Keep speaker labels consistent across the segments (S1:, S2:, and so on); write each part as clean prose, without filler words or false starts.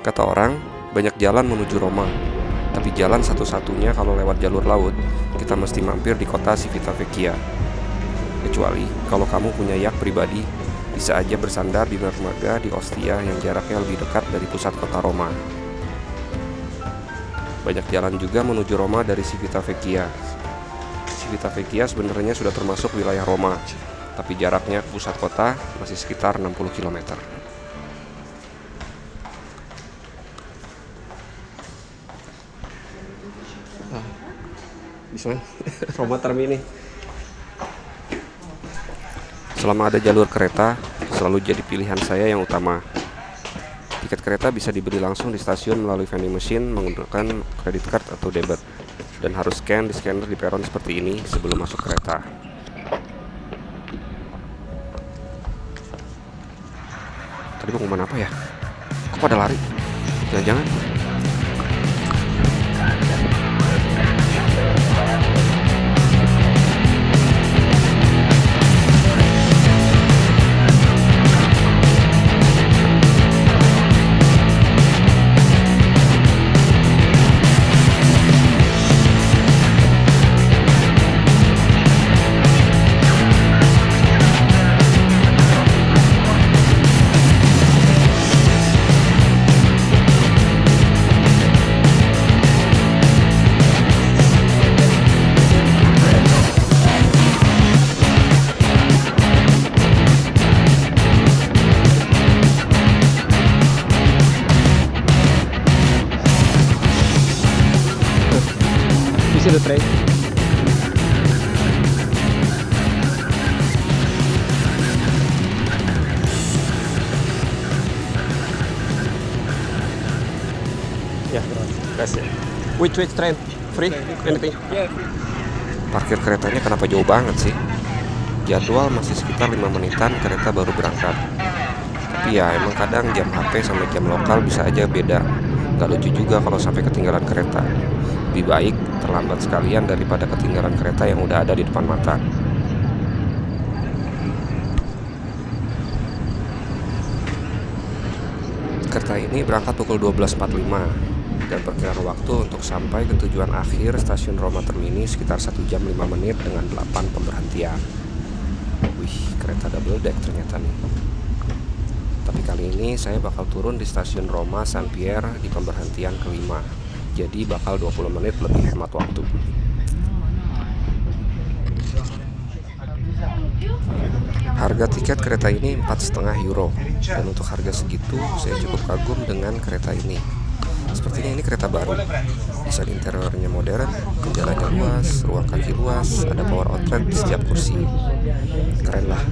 S1: Kata orang, banyak jalan menuju Roma, tapi jalan satu-satunya kalau lewat jalur laut, kita mesti mampir di kota Civitavecchia. Kecuali kalau kamu punya yak pribadi, bisa aja bersandar di dermaga di Ostia yang jaraknya lebih dekat dari pusat kota Roma. Banyak jalan juga menuju Roma dari Civitavecchia. Civitavecchia sebenarnya sudah termasuk wilayah Roma, tapi jaraknya ke pusat kota masih sekitar 60 km. Bisa Roma Termini. Selama ada jalur kereta, selalu jadi pilihan saya yang utama. Tiket kereta bisa dibeli langsung di stasiun melalui vending machine menggunakan credit card atau debit, dan harus scan di scanner di peron seperti ini sebelum masuk kereta. Tadi pengumuman apa ya? Kok pada lari? Jangan-jangan
S2: the train.
S1: ya, kasih. Which train? Free? Anything? Parkir keretanya kenapa jauh banget sih? Jadwal masih sekitar 5 menitan kereta baru berangkat. Tapi ya emang kadang jam HP sama jam lokal bisa aja beda. Gak lucu juga kalau sampai ketinggalan kereta. Lebih baik terlambat sekalian daripada ketinggalan kereta yang udah ada di depan mata. Kereta ini berangkat pukul 12.45 dan perkiraan waktu untuk sampai ke tujuan akhir stasiun Roma Termini sekitar 1 jam 5 menit dengan 8 pemberhentian. Wih, kereta double deck ternyata nih. Tapi kali ini saya bakal turun di stasiun Roma San Pier di pemberhentian kelima. Jadi bakal 20 menit lebih hemat waktu. Harga tiket kereta ini 4,5 euro. Dan untuk harga segitu saya cukup kagum dengan kereta ini. Sepertinya ini kereta baru. Desain interiornya modern, jalannya luas, ruang kaki luas, ada power outlet di setiap kursi. Keren lah.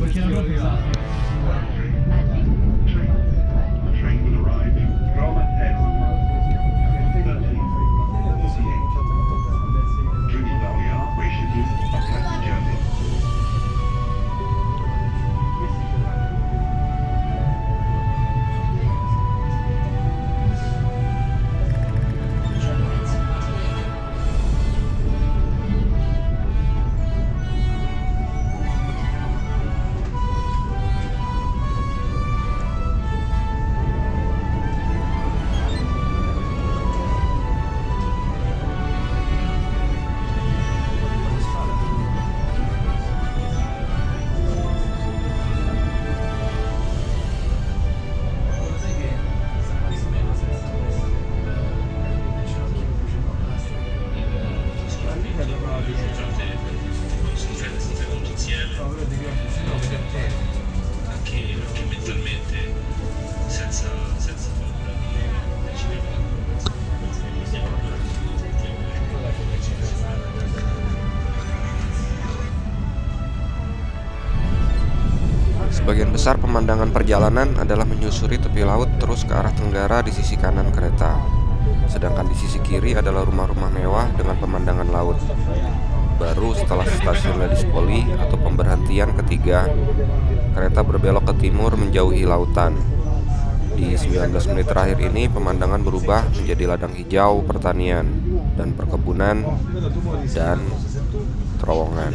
S1: Sebagian besar pemandangan perjalanan adalah menyusuri tepi laut terus ke arah tenggara di sisi kanan kereta. Sedangkan di sisi kiri adalah rumah-rumah mewah dengan pemandangan laut. Baru setelah stasiun Ladispoli atau pemberhentian ketiga, kereta berbelok ke timur menjauhi lautan. Di 19 menit terakhir ini pemandangan berubah menjadi ladang hijau, pertanian, dan perkebunan, dan terowongan.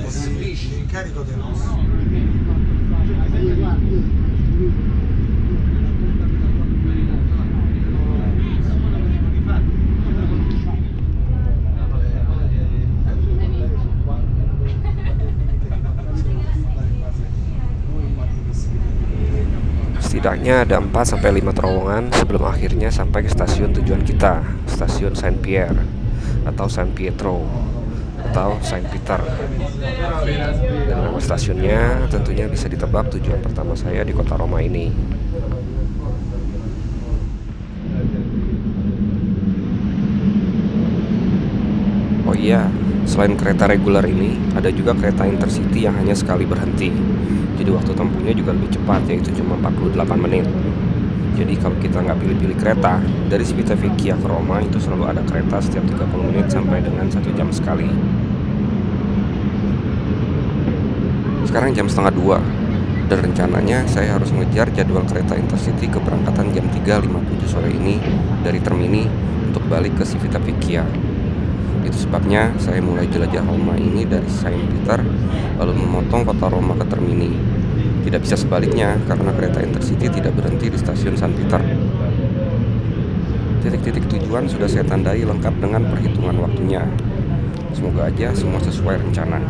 S1: Setidaknya ada 4-5 terowongan sebelum akhirnya sampai ke stasiun tujuan kita, stasiun Saint Pierre atau San Pietro atau Saint Peter. Dan nama stasiunnya tentunya bisa ditebak tujuan pertama saya di kota Roma ini. Oh iya, selain kereta reguler ini, ada juga kereta intercity yang hanya sekali berhenti. Jadi waktu tempuhnya juga lebih cepat, yaitu cuma 48 menit. Jadi kalau kita nggak pilih-pilih kereta, dari Civitavecchia ke Roma itu selalu ada kereta setiap 30 menit sampai dengan 1 jam sekali. Sekarang jam setengah 2, dan rencananya saya harus mengejar jadwal kereta intercity keberangkatan jam 3.57 sore ini dari Termini untuk balik ke Civitavecchia. Itu sebabnya saya mulai jelajah Roma ini dari Saint Peter, lalu memotong kota Roma ke Termini. Tidak bisa sebaliknya karena kereta intercity tidak berhenti di stasiun San Peter. Titik-titik tujuan sudah saya tandai lengkap dengan perhitungan waktunya. Semoga aja semua sesuai rencana.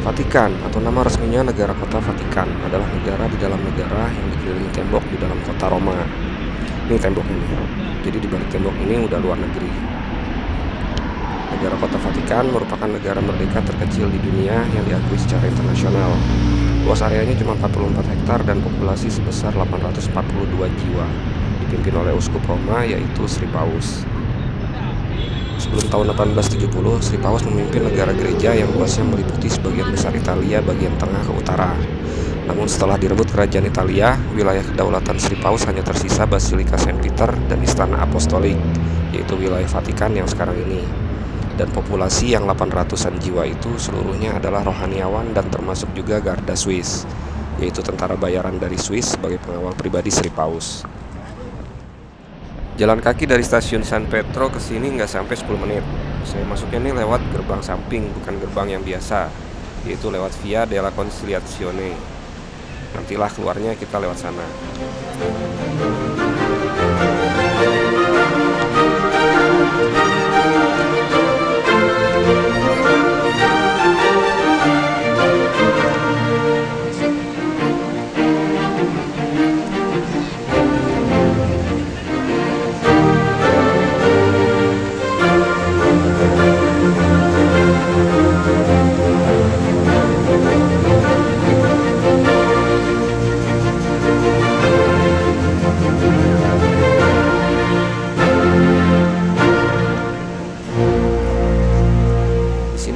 S1: Vatikan atau nama resminya negara kota Vatikan adalah negara di dalam negara yang dikelilingi tembok di dalam kota Roma. Ini tembok ini. Jadi di balik tembok ini udah luar negeri. Negara kota Vatikan merupakan negara merdeka terkecil di dunia yang diakui secara internasional. Luas areanya cuma 44 hektar dan populasi sebesar 842 jiwa. Dipimpin oleh uskup Roma yaitu Sri Paus. Sebelum tahun 1870, Sri Paus memimpin negara gereja yang luasnya meliputi sebagian besar Italia bagian tengah ke utara. Namun setelah direbut kerajaan Italia, wilayah kedaulatan Sri Paus hanya tersisa Basilika Saint Peter dan Istana Apostolik, yaitu wilayah Vatikan yang sekarang ini. Dan populasi yang 800-an jiwa itu seluruhnya adalah rohaniawan dan termasuk juga Garda Swiss, yaitu tentara bayaran dari Swiss sebagai pengawal pribadi Sri Paus. Jalan kaki dari stasiun San Pietro ke sini nggak sampai 10 menit. Saya masuknya nih lewat gerbang samping, bukan gerbang yang biasa, yaitu lewat Via della Conciliazione. Nantilah keluarnya kita lewat sana.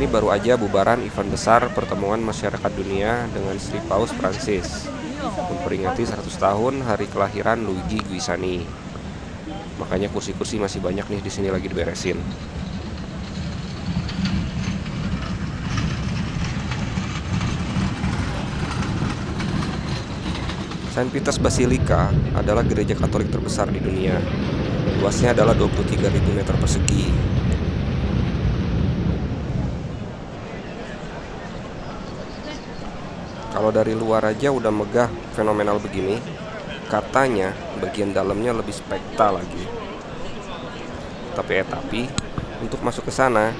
S1: Baru aja bubaran event besar pertemuan masyarakat dunia dengan Sri Paus Prancis memperingati 100 tahun hari kelahiran Luigi Giussani. Makanya kursi-kursi masih banyak nih di sini lagi diberesin. Saint Peter's Basilica adalah gereja Katolik terbesar di dunia. Luasnya adalah 23.000 meter persegi. Kalau dari luar aja udah megah fenomenal begini, katanya bagian dalamnya lebih spektakuler lagi. Tapi untuk masuk ke sana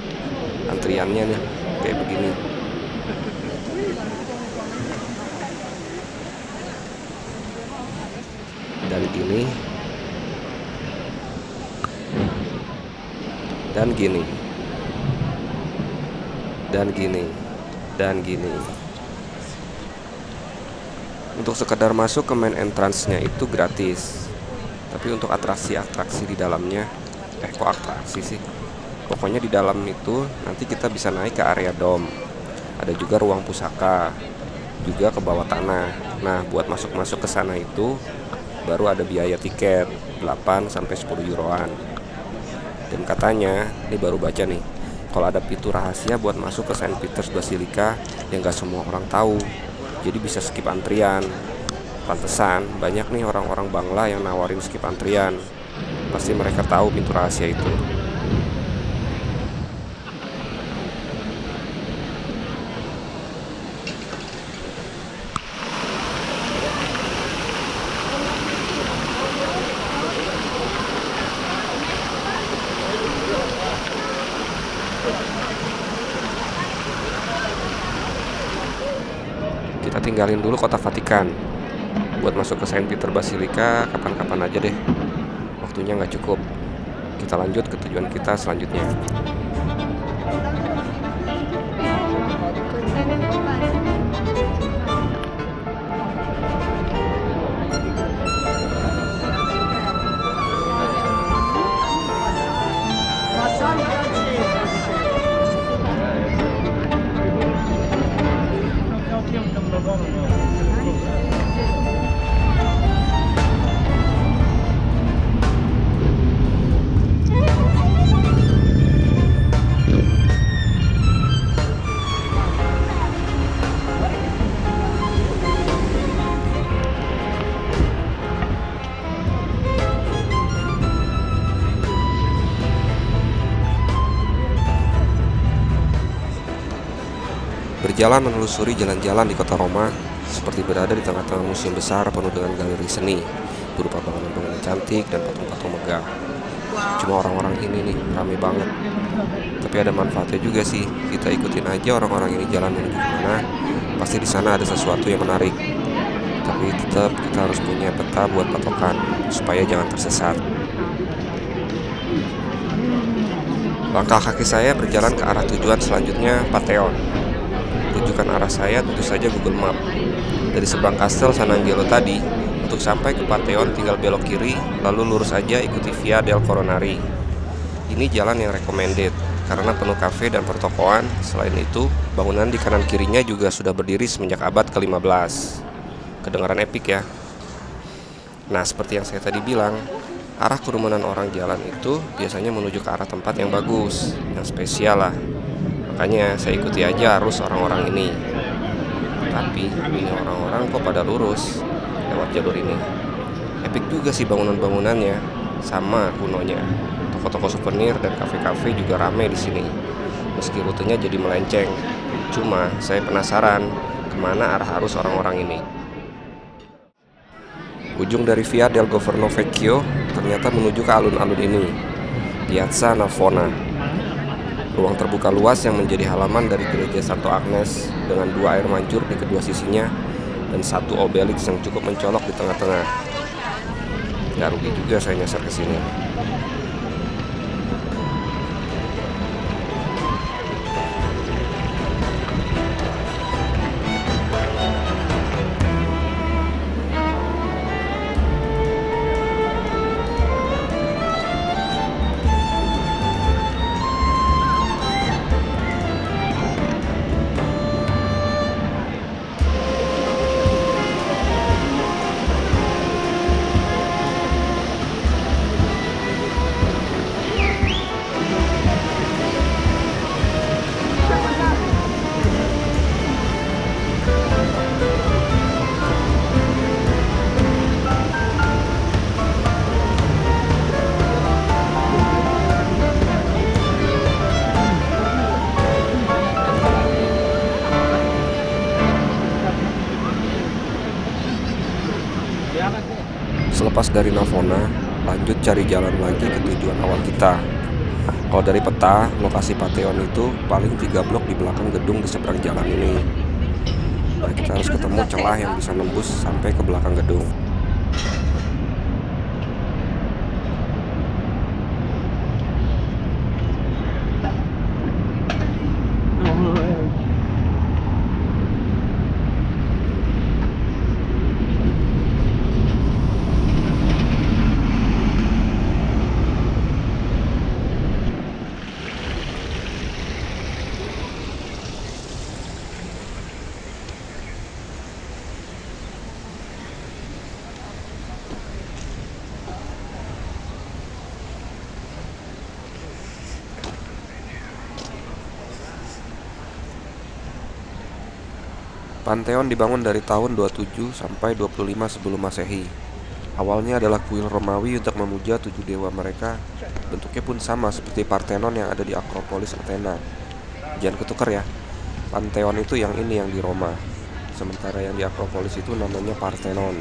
S1: antriannya nih kayak begini. Dan gini. Dan gini. Dan gini. Dan gini. Untuk sekedar masuk ke main entrance-nya itu gratis. Tapi untuk atraksi-atraksi di dalamnya, kok atraksi sih? Pokoknya di dalam itu nanti kita bisa naik ke area dom. Ada juga ruang pusaka, juga ke bawah tanah. Nah, buat masuk-masuk ke sana itu baru ada biaya tiket 8 sampai 10 euroan. Dan katanya, ini baru baca nih, kalau ada pintu rahasia buat masuk ke Saint Peter's Basilica yang gak semua orang tahu. Jadi bisa skip antrian. Pantesan banyak nih orang-orang Bangla yang nawarin skip antrian. Pasti mereka tahu pintu rahasia itu. Kita tinggalin dulu kota Vatikan. Buat masuk ke Saint Peter Basilica kapan-kapan aja deh. Waktunya nggak cukup. Kita lanjut ke tujuan kita selanjutnya. Berjalan menelusuri jalan-jalan di kota Roma, seperti berada di tengah-tengah museum besar penuh dengan galeri seni, berupa bangunan-bangunan cantik dan patung-patung megah. Cuma orang-orang ini nih, rame banget. Tapi ada manfaatnya juga sih, kita ikutin aja orang-orang ini jalan menuju kemana, pasti di sana ada sesuatu yang menarik. Tapi tetap kita harus punya peta buat patokan, supaya jangan tersesat. Langkah kaki saya berjalan ke arah tujuan selanjutnya, Pantheon. Rujukan arah saya tentu saja Google Map. Dari seberang Kastel San Angelo tadi, untuk sampai ke Pantheon tinggal belok kiri, lalu lurus aja ikuti Via del Coronari. Ini jalan yang recommended, karena penuh kafe dan pertokoan. Selain itu, bangunan di kanan kirinya juga sudah berdiri semenjak abad ke-15. Kedengaran epik ya. Nah, seperti yang saya tadi bilang, arah kerumunan orang jalan itu biasanya menuju ke arah tempat yang bagus, yang spesial lah. Makanya saya ikuti aja arus orang-orang ini. Tapi ini orang-orang kok pada lurus lewat jalur ini. Epik juga sih bangunan-bangunannya, sama kunonya. Toko-toko souvenir dan kafe-kafe juga ramai di sini. Meski rutenya jadi melenceng. Cuma saya penasaran kemana arah arus orang-orang ini. Ujung dari Via del Governo Vecchio ternyata menuju ke alun-alun ini, Piazza Navona. Ruang terbuka luas yang menjadi halaman dari gereja Santo Agnes dengan 2 air mancur di kedua sisinya dan 1 obelisk yang cukup mencolok di tengah-tengah. Nggak rugi juga saya nyasar ke sini. Selepas dari Navona, lanjut cari jalan lagi ke tujuan awal kita. Kalau dari peta, lokasi Pantheon itu paling 3 blok di belakang gedung di seberang jalan ini. Nah, kita harus ketemu celah yang bisa nembus sampai ke belakang gedung. Pantheon dibangun dari tahun 27 sampai 25 sebelum Masehi. Awalnya adalah kuil Romawi untuk memuja 7 dewa mereka. Bentuknya pun sama seperti Parthenon yang ada di Akropolis Athena. Jangan ketukar ya. Pantheon itu yang ini yang di Roma. Sementara yang di Akropolis itu namanya Parthenon.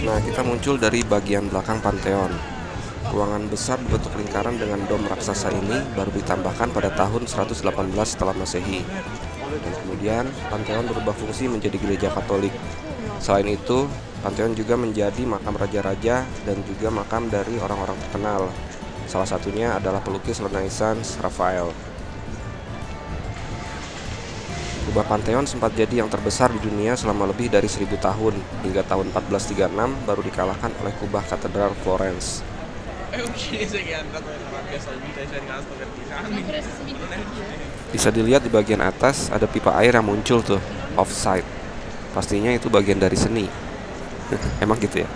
S1: Nah, kita muncul dari bagian belakang Pantheon. Ruangan besar berbentuk lingkaran dengan dom raksasa ini baru ditambahkan pada tahun 118 setelah Masehi. Dan kemudian Pantheon berubah fungsi menjadi gereja Katolik. Selain itu, Pantheon juga menjadi makam raja-raja dan juga makam dari orang-orang terkenal. Salah satunya adalah pelukis Renaissance Raphael. Kubah Pantheon sempat jadi yang terbesar di dunia selama lebih dari 1000 tahun, hingga tahun 1436 baru dikalahkan oleh kubah Katedral Florence. Bisa dilihat di bagian atas ada pipa air yang muncul tuh, offside. Pastinya itu bagian dari seni. Emang gitu ya?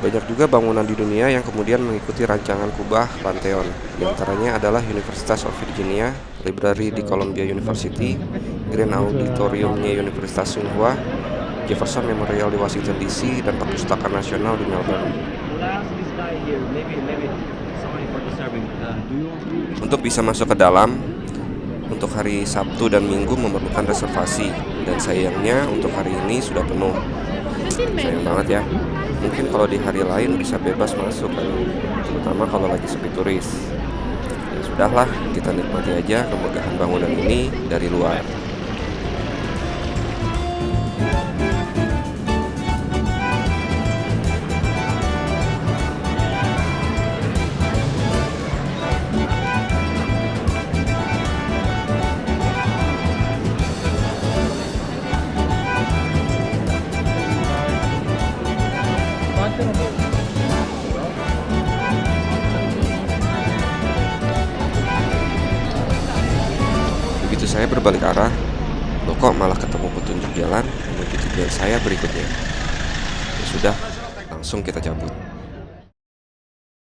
S1: Banyak juga bangunan di dunia yang kemudian mengikuti rancangan kubah Pantheon. Di antaranya adalah Universitas of Virginia, Library di Columbia University, Grand Auditoriumnya Universitas Tsinghua, Jefferson Memorial di Washington DC, dan Perpustakaan Nasional di Melbourne. Untuk bisa masuk ke dalam, untuk hari Sabtu dan Minggu memerlukan reservasi, dan sayangnya untuk hari ini sudah penuh. Sayang banget ya. Mungkin kalau di hari lain bisa bebas masuk kan, terutama kalau lagi sepi turis. Ya sudahlah, kita nikmati aja kemegahan bangunan ini dari luar. Begitu saya berbalik arah, loh kok malah ketemu petunjuk jalan menuju tujuan saya berikutnya. Ya sudah, langsung kita cabut.